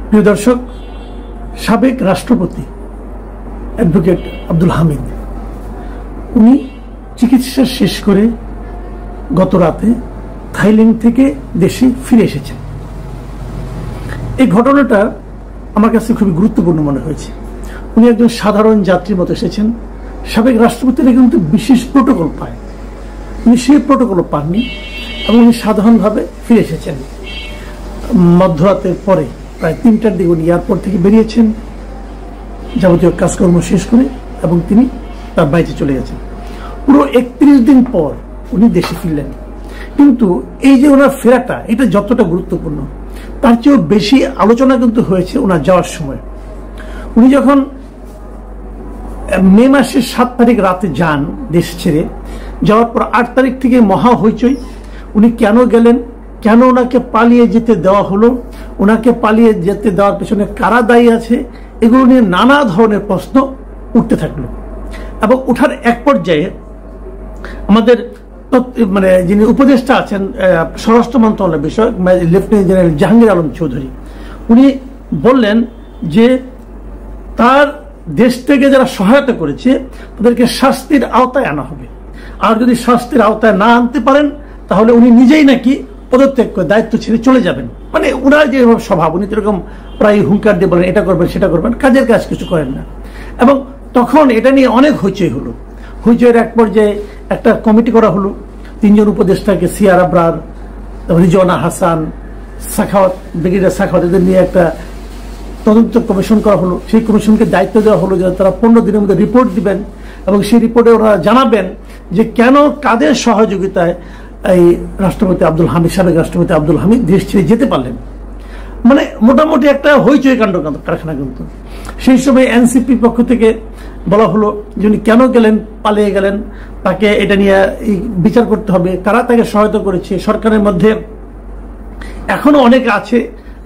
প্রিয় দর্শক, সাবেক রাষ্ট্রপতি অ্যাডভোকেট আব্দুল হামিদ উনি চিকিৎসা শেষ করে গত রাতে থাইল্যান্ড থেকে দেশে ফিরে এসেছেন। এই ঘটনাটা আমার কাছে খুবই গুরুত্বপূর্ণ মনে হয়েছে। উনি একজন সাধারণ যাত্রীর মতো এসেছেন। সাবেক রাষ্ট্রপতিরা কিন্তু বিশেষ প্রোটোকল পায়, উনি সেই প্রোটোকল পাননি এবং উনি সাধারণভাবে ফিরে এসেছেন। মধ্যরাতের পরে প্রায় 3টার দিকে উনি এয়ারপোর্ট থেকে বেরিয়েছেন যাবতীয় কাজকর্ম শেষ করে, এবং তিনি তার বাড়িতে চলে গেছেন। পুরো 31 দিন পর উনি দেশে ফিরলেন। কিন্তু এই যে ওনার ফেরাটা, এটা যতটা গুরুত্বপূর্ণ তার চেয়েও বেশি আলোচনা কিন্তু হয়েছে ওনার যাওয়ার সময়। উনি যখন মে মাসের 7 তারিখ রাতে যান দেশ ছেড়ে, যাওয়ার পর 8 তারিখ থেকে মহা হইচই। উনি কেন গেলেন, কেন ওনাকে পালিয়ে যেতে দেওয়া হলো, ওনাকে পালিয়ে যেতে দেওয়ার পেছনে কারা দায়ী আছে, এগুলো নিয়ে নানা ধরনের প্রশ্ন উঠতে থাকলো। এবং উঠার এক পর্যায়ে আমাদের যিনি উপদেষ্টা আছেন স্বরাষ্ট্র মন্ত্রণালয় বিষয়ক লেফটেন্যান্ট জেনারেল জাহাঙ্গীর আলম চৌধুরী, উনি বললেন যে তার দেশ থেকে যারা সহায়তা করেছে তাদেরকে শাস্তির আওতায় আনা হবে, আর যদি শাস্তির আওতায় না আনতে পারেন তাহলে উনি নিজেই নাকি পদত্যাগ করে দায়িত্ব ছেড়ে চলে যাবেন। মানে ওনার যে স্বভাব, উনি এরকম প্রায় হুঙ্কার দিয়ে বলেন এটা করবেন সেটা করবেন, কাজের কাজ কিছু করেন না। এবং তখন এটা নিয়ে অনেক হইচই হলো। হইচইয়ের এক পর্যায়ে একটা কমিটি করা হলো, 3 জন উপদেষ্টাকে, সিয়ার আবরার, রিজওয়ানা হাসান, সাখাওয়াত, ব্রিগেডিয়ার সাখাওয়াত, এদের নিয়ে একটা তদন্ত কমিশন করা হলো। সেই কমিশনকে দায়িত্ব দেওয়া হলো যে তারা 15 দিনের মধ্যে রিপোর্ট দিবেন, এবং সেই রিপোর্টে ওরা জানাবেন যে কেন কাদের সহযোগিতায় এই রাষ্ট্রপতি আব্দুল হামিদ, সাবেক রাষ্ট্রপতি আব্দুল হামিদ দেশ ছেড়ে যেতে পারলেন। মানে মোটামুটি একটা হইচই কাণ্ড কারখানা। কিন্তু সেই সময় এনসিপি পক্ষ থেকে বলা হলো যে উনি কেন গেলেন, পালিয়ে গেলেন, তাকে এটা নিয়ে বিচার করতে হবে, কারা তাকে সহায়তা করেছে। সরকারের মধ্যে এখনো অনেকে আছে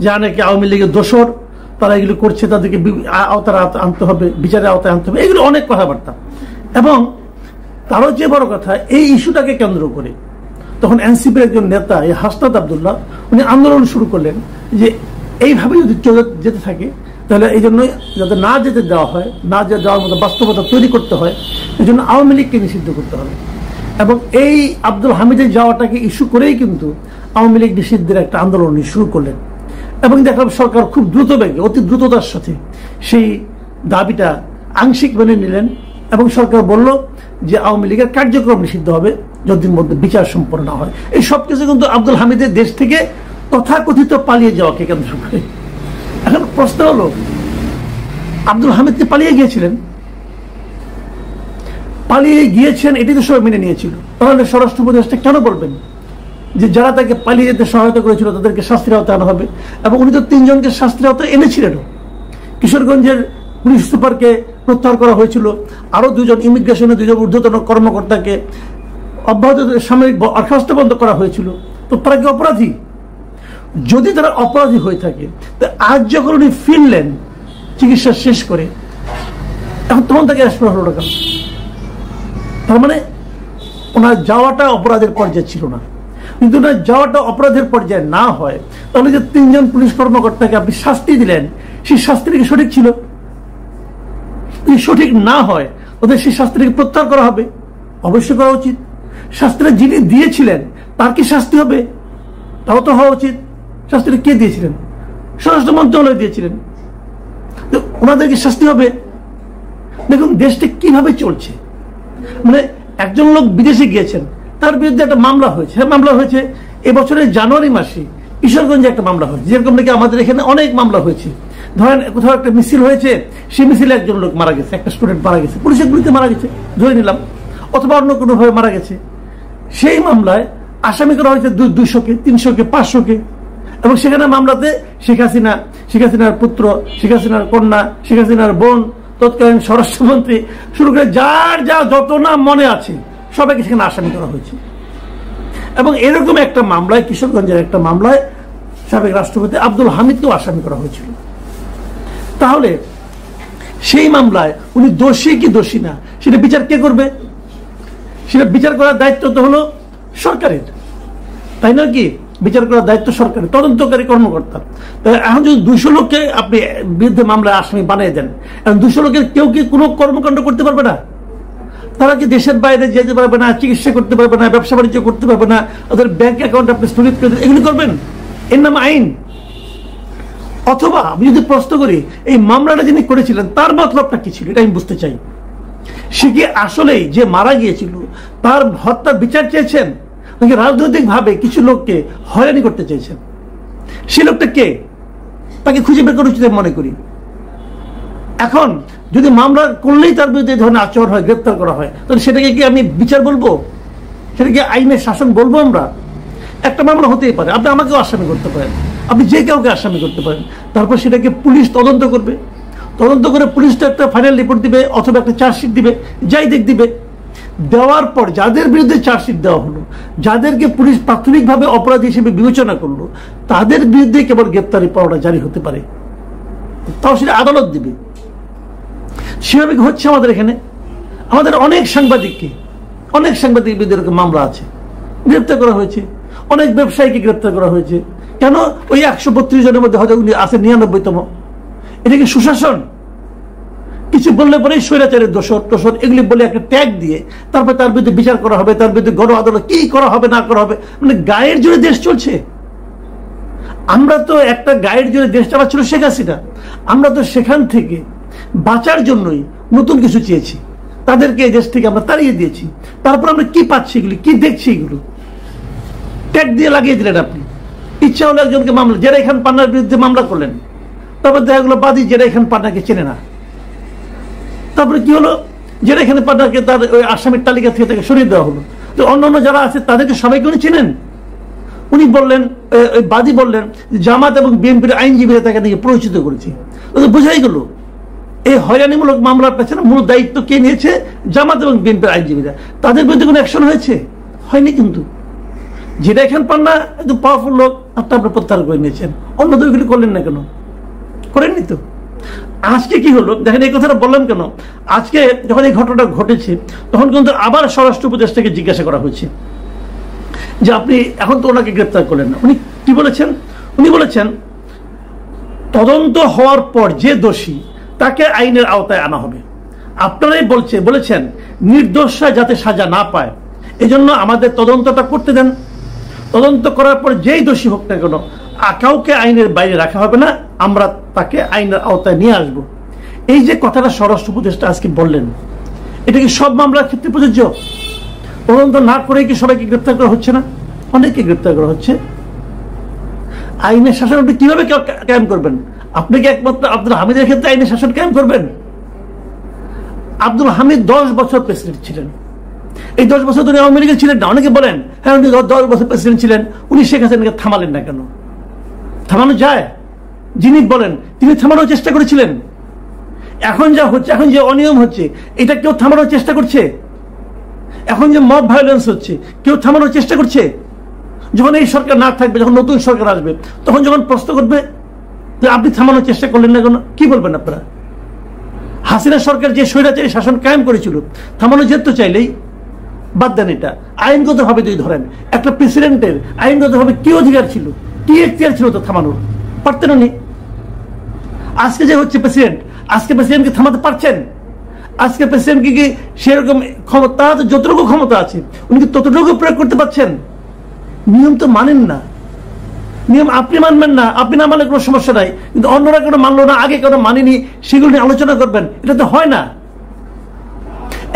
যা নাকি আওয়ামী লীগের দোসর, তারা এগুলো করছে, তাদেরকে আওতায় আনতে হবে, বিচারের আওতায় আনতে হবে, এগুলো অনেক কথাবার্তা। এবং তারও যে বড় কথা, এই ইস্যুটাকে কেন্দ্র করে তখন এনসিপির একজন নেতা এই হাসনাত আবদুল্লাহ উনি আন্দোলন শুরু করলেন যে এইভাবে যদি চলে যেতে থাকে তাহলে এই জন্য যাতে না যেতে দেওয়া হয়, না যেতে দেওয়ার মতো বাস্তবতা তৈরি করতে হয়, এই জন্য আওয়ামী লীগকে নিষিদ্ধ করতে হবে। এবং এই আব্দুল হামিদের যাওয়াটাকে ইস্যু করেই কিন্তু আওয়ামী লীগ নিষিদ্ধের একটা আন্দোলন শুরু করলেন। এবং দেখলাম সরকার খুব দ্রুত বেগে, অতি দ্রুততার সাথে সেই দাবিটা আংশিক মেনে নিলেন, এবং সরকার বলল যে আওয়ামী লীগের কার্যক্রম নিষিদ্ধ হবে যতদিন মধ্যে বিচার সম্পন্ন না হয়। এই সব কিছু কিন্তু আব্দুল হামিদের দেশ থেকে তথাকথিত পালিয়ে যাওয়াকে কেন্দ্র করে। এখন প্রশ্ন হলো, আব্দুল হামিদ কি পালিয়ে গিয়েছিলেন? পালিয়ে গিয়েছেন এটি তো সবাই মেনে নিয়েছিল, তাহলে স্বরাষ্ট্র উপদেষ্টা কেন বলবেন যে যারা তাকে পালিয়ে যেতে সহায়তা করেছিল তাদেরকে শাস্তির আওতায় আনা হবে? এবং উনি তো 3 জনকে শাস্তির আওতায় এনেছিলেন। কিশোরগঞ্জের পুলিশ সুপারকে প্রত্যাহার করা হয়েছিল, আরো 2 জন ইমিগ্রেশনের 2 জন ঊর্ধ্বতন কর্মকর্তাকে অব্যাহত সাময়িক বরখাস্ত বন্ধ করা হয়েছিল। তো তারা কি অপরাধী? যদি তারা অপরাধী হয়ে থাকে, আজ যখন উনি ফিরলেন চিকিৎসা শেষ করে, এখন তখন তাকে অ্যারেস্ট করা হলো না কেন? তার মানে ওনার যাওয়াটা অপরাধের পর্যায়ে ছিল না। কিন্তু ওনার যাওয়াটা অপরাধের পর্যায়ে না হয়, তাহলে যে 3 জন পুলিশ কর্মকর্তাকে আপনি শাস্তি দিলেন, সেই শাস্তিটা কি সঠিক ছিল? যদি সঠিক না হয় ওদের সেই শাস্তিটাকে প্রত্যাহার করা হবে, অবশ্যই করা উচিত। শাস্তিটা যিনি দিয়েছিলেন তার কি শাস্তি হবে? তাও তো হওয়া উচিত। শাস্তিটা কে দিয়েছিলেন? স্বরাষ্ট্র মন্ত্রণালয় দিয়েছিলেন, তো ওনাদেরকে শাস্তি হবে। দেখুন দেশটা কিভাবে চলছে। মানে একজন লোক বিদেশে গিয়েছেন, তার বিরুদ্ধে একটা মামলা হয়েছে। মামলা হয়েছে এবছরের জানুয়ারি মাসে কিশোরগঞ্জে একটা মামলা হয়েছে, যেরকম নাকি আমাদের এখানে অনেক মামলা হয়েছে। ধরেন কোথাও একটা মিছিল হয়েছে, সেই মিছিলে একজন লোক মারা গেছে, একটা স্টুডেন্ট মারা গেছে, পুলিশের গুলিতে মারা গেছে ধরে নিলাম, অথবা অন্য কোনো ভাবে মারা গেছে। সেই মামলায় আসামি করা হয়েছে 200-কে, 300-কে, 500-কে। এবং সেখানে মামলাতে শেখ হাসিনার পুত্র, শেখ হাসিনার কন্যা, শেখ হাসিনার বোন, তৎকালীন স্বরাষ্ট্রমন্ত্রী শুরু করে যার যা যত নাম মনে আছে সবাইকে সেখানে আসামি করা হয়েছে। এবং এরকম একটা মামলায়, কিশোরগঞ্জের একটা মামলায় সাবেক রাষ্ট্রপতি আব্দুল হামিদকেও আসামি করা হয়েছিল। তাহলে সেই মামলায় উনি দোষী কি দোষী না সেটা বিচার কে করবে? সেটা বিচার করার দায়িত্ব তো হলো সরকারের, তাই নয় কি? বিচার করার দায়িত্ব সরকারের, তদন্তকারী কর্মকর্তা। এখন যদি 200 লোককে আপনি বিরুদ্ধে মামলা আসামি বানিয়ে দেন, এখন 200 লোকের কেউ কি কোনো কর্মকাণ্ড করতে পারবে না? তারা কি দেশের বাইরে যেতে পারবে না, চিকিৎসা করতে পারবে না, ব্যবসা বাণিজ্য করতে পারবে না, ওদের ব্যাংক অ্যাকাউন্ট আপনি স্থগিত করে এগুলি করবেন? এর নাম আইন। অথবা আমি যদি প্রশ্ন করি, এই মামলাটা যিনি করেছিলেন তার মতলবটা কি ছিল, এটা আমি বুঝতে চাই। সে কি আসলেই যে মারা গিয়েছিল তার হত্যার বিচার চেয়েছেন, নাকি রাজনৈতিক ভাবে কিছু লোককে হয়রানি করতে চেয়েছেন? সে লোকটা কে, তাকে খুঁজে বের করা উচিত মনে করি। এখন যদি মামলা করলেই তার বিরুদ্ধে ধরনের আচরণ হয়, গ্রেপ্তার করা হয়, তাহলে সেটাকে কি আমি বিচার বলবো? সেটাকে আইনের শাসন বলবো? আমরা একটা মামলা হতেই পারে, আপনি আমাকেও আসামি করতে পারেন, আপনি যে কাউকে আসামি করতে পারেন, তারপর সেটাকে পুলিশ তদন্ত করবে, তদন্ত করে পুলিশ তো একটা ফাইনাল রিপোর্ট দিবে অথবা একটা চার্জশিট দিবে, যাই দিবে। দেওয়ার পর যাদের বিরুদ্ধে চার্জশিট দেওয়া হলো, যাদেরকে পুলিশ প্রাথমিকভাবে অপরাধী হিসেবে বিবেচনা করলো, তাদের বিরুদ্ধে কেবল গ্রেপ্তারি পরোয়ানা জারি হতে পারে, তাও সেটা আদালত দিবে। সেভাবে হচ্ছে আমাদের এখানে। আমাদের অনেক সাংবাদিক বিরুদ্ধে মামলা আছে, গ্রেপ্তার করা হয়েছে, অনেক ব্যবসায়ীকে গ্রেপ্তার করা হয়েছে। কেন? ওই 132 জনের মধ্যে হয়তো উনি আছে 99তম। এটা কি সুশাসন? কিছু বললে পরে স্বৈরাচারের দোষর এগুলি বলে একটা ট্যাগ দিয়ে তারপর তার বিরুদ্ধে বিচার করা হবে, তার বিরুদ্ধে গণ আদালত কি করা হবে না করা হবে, মানে গায়ের জোরে দেশ চলছে। আমরা তো একটা গায়ের জোরে দেশ চালাচ্ছিল শেখ হাসিনা, আমরা তো সেখান থেকে বাঁচার জন্যই নতুন কিছু চেয়েছি, তাদেরকে এই দেশ থেকে আমরা তাড়িয়ে দিয়েছি। তারপর আমরা কি পাচ্ছি, এগুলি কি দেখছি, এগুলো ট্যাগ দিয়ে লাগিয়ে দিলেন আপনি। ইচ্ছা হলো একজনকে মামলা, জেরাই খান পান্নার বিরুদ্ধে মামলা করলেন, তারপর দেখা গেলো বাদী জেরাই খান পান্নাকে চেনে না। তারপরে কি হলো, জেরাই খান পান্নাকে তার ওই আসামির তালিকা থেকে তাকে সরিয়ে দেওয়া হলো। তো অন্যান্য যারা আছে তাদেরকে সবাইকে উনি চেনেন। উনি বললেন, ওই বাদী বললেন, জামাত এবং বিএনপির আইনজীবীরা তাকে নিয়ে পরিচিত করেছে। বোঝাই গেল এই হয়রানিমূলক মামলার পেছনে মূল দায়িত্ব কে নিয়েছে? জামাত এবং বিএনপির আইনজীবীরা। তাদের বিরুদ্ধে কোনো অ্যাকশন হয়েছে? হয়নি। কিন্তু যেটা এখান পান্না একটু পাওয়ারফুল লোক, আপনার প্রত্যাহার করে নিয়েছেন, অন্য দুইগুলি করলেন না কেন? করেননি তো। আজকে কি হলো দেখেন, এই কথাটা বললাম কেন? আজকে যখন এই ঘটনাটা ঘটেছে তখন কিন্তু আবার স্বরাষ্ট্র উপদেষ্টাকে জিজ্ঞাসা করা হয়েছে যে আপনি এখন তো ওনাকে গ্রেপ্তার করলেন না। উনি কি বলেছেন? উনি বলেছেন তদন্ত হওয়ার পর যে দোষী তাকে আইনের আওতায় আনা হবে। আপনারাই বলেছেন নির্দোষরা যাতে সাজা না পায়, এজন্য আমাদের তদন্তটা করতে দেন। তদন্ত করার পর যেই দোষী হোক না কেন, কাউকে আইনের বাইরে রাখা হবে না, আমরা তাকে আইনের আওতায় নিয়ে আসব। এই যে কথাটা স্বরাষ্ট্র উপদেষ্টা আজকে বললেন, এটা কি সব মামলার ক্ষেত্রে প্রযোজ্য? তদন্ত না করে কি সবাইকে গ্রেপ্তার করা হচ্ছে না? অনেককে গ্রেপ্তার করা হচ্ছে। আইনের শাসন আপনি কিভাবে কায়েম করবেন? আপনি কি একমাত্র আব্দুল হামিদের ক্ষেত্রে আইনের শাসন কায়েম করবেন? আব্দুল হামিদ 10 বছর প্রেসিডেন্ট ছিলেন। এই 10 বছর ধরে আওয়ামী লীগের ছিলেন না। অনেকে বলেন হ্যাঁ উনি 10 বছর প্রেসিডেন্ট ছিলেন, উনি শেখ হাসিনাকে থামালেন না কেন? থামানো যায়? যিনি বলেন তিনি থামানোর চেষ্টা করেছিলেন। এখন যা হচ্ছে, এখন যে অনিয়ম হচ্ছে, এটা কেউ থামানোর চেষ্টা করছে? এখন যে মব ভায়োলেন্স হচ্ছে, কেউ থামানোর চেষ্টা করছে? যখন এই সরকার না থাকবে, যখন নতুন সরকার আসবে, তখন যখন প্রশ্ন করবে যে আপনি থামানোর চেষ্টা করলেন না কেন, কি বলবেন আপনারা? হাসিনা সরকার যে স্বৈরাচারী শাসন কায়েম করেছিল, থামানো যেত চাইলেই। বাদ দেন এটা, আইনগতভাবে যদি ধরেন একটা প্রেসিডেন্টের আইনগতভাবে কি অধিকার ছিল, কি এখতিয়ার ছিল তো থামানোর? পারতেন উনি। আজকে যে হচ্ছে প্রেসিডেন্ট, আজকে প্রেসিডেন্টকে থামাতে পারছেন? আজকে প্রেসিডেন্টকে কি সেরকম ক্ষমতা, যতটুকু ক্ষমতা আছে উনি কি ততটুকু প্রয়োগ করতে পারছেন? নিয়ম তো মানেন না। নিয়ম আপনি মানবেন না, আপনি না মানলে কোনো সমস্যা নাই, কিন্তু অন্যরা কেন মানলো না, আগে কেন মানেনি, সেগুলো নিয়ে আলোচনা করবেন, এটা তো হয় না।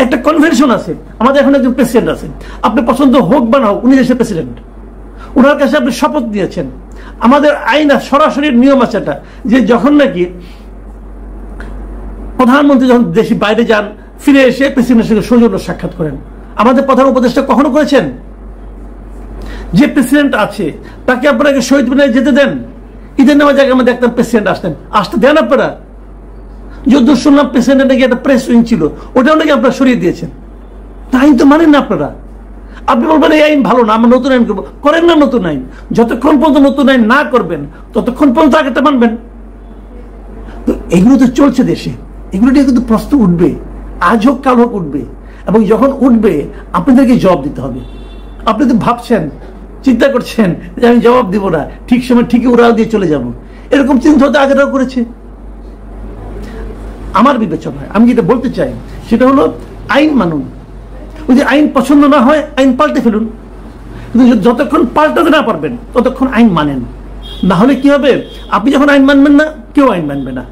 একটা কনভেনশন আছে, আমাদের এখন একজন প্রেসিডেন্ট আছে, আপনি পছন্দ হোক বা না হোক, উনি দেশের প্রেসিডেন্ট, ওনার কাছে আপনি শপথ দিয়েছেন। আমাদের আইন সরাসরি নিয়ম আছে এটা, যে যখন নাকি প্রধানমন্ত্রী যখন দেশে বাইরে যান, ফিরে এসে প্রেসিডেন্টের সঙ্গে সৌজন্য সাক্ষাৎ করেন। আমাদের প্রধান উপদেষ্টা কখনো করেছেন? যে প্রেসিডেন্ট আছে তাকে আপনাকে শহীদ মিনারে যেতে দেন। ঈদের নামাজ আগে আমরা দেখতাম প্রেসিডেন্ট আসতে দেন আপনারা? যদ্দূ শুনলাম প্রেসিডেন্টের নাকি একটা প্রেস উইং ছিল, ওটাও নাকি আপনারা সরিয়ে দিয়েছেন। আইন তো মানেন না আপনারা। আপনি বলবেন এই আইন ভালো না, আমরা নতুন আইন করবো। করেন না নতুন আইন। যতক্ষণ পর্যন্ত নতুন আইন না করবেন ততক্ষণ পর্যন্ত আগেটা মানবেন। তো এগুলো তো চলছে দেশে, এগুলো নিয়ে কিন্তু প্রশ্ন উঠবে, আজ হোক কাল হোক উঠবে, এবং যখন উঠবে আপনাদেরকে জবাব দিতে হবে। আপনি তো ভাবছেন চিন্তা করছেন যে আমি জবাব দিব না, ঠিক সময় ঠিকই উড়াল দিয়ে চলে যাব, এরকম চিন্তা হতে আগেরাও করেছে। আমার বিবেচনায় আমি যেটা বলতে চাই সেটা হলো আইন মানুন। ওই যে আইন পছন্দ না হয় আইন পাল্টে ফেলুন, কিন্তু যতক্ষণ পাল্টাতে না পারবেন ততক্ষণ আইন মানেন। না হলে কি হবে, আপনি যখন আইন মানবেন না কেউ আইন মানবে না,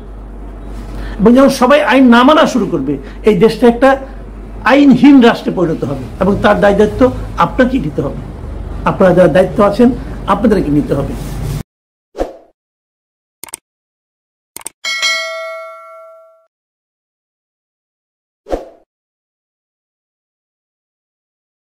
এবং যখন সবাই আইন না মানা শুরু করবে এই দেশটা একটা আইনহীন রাষ্ট্রে পরিণত হবে, এবং তার দায় দায়িত্ব আপনাকেই নিতে হবে। আপনারা যারা দায়িত্ব আছেন আপনাদেরকে নিতে হবে।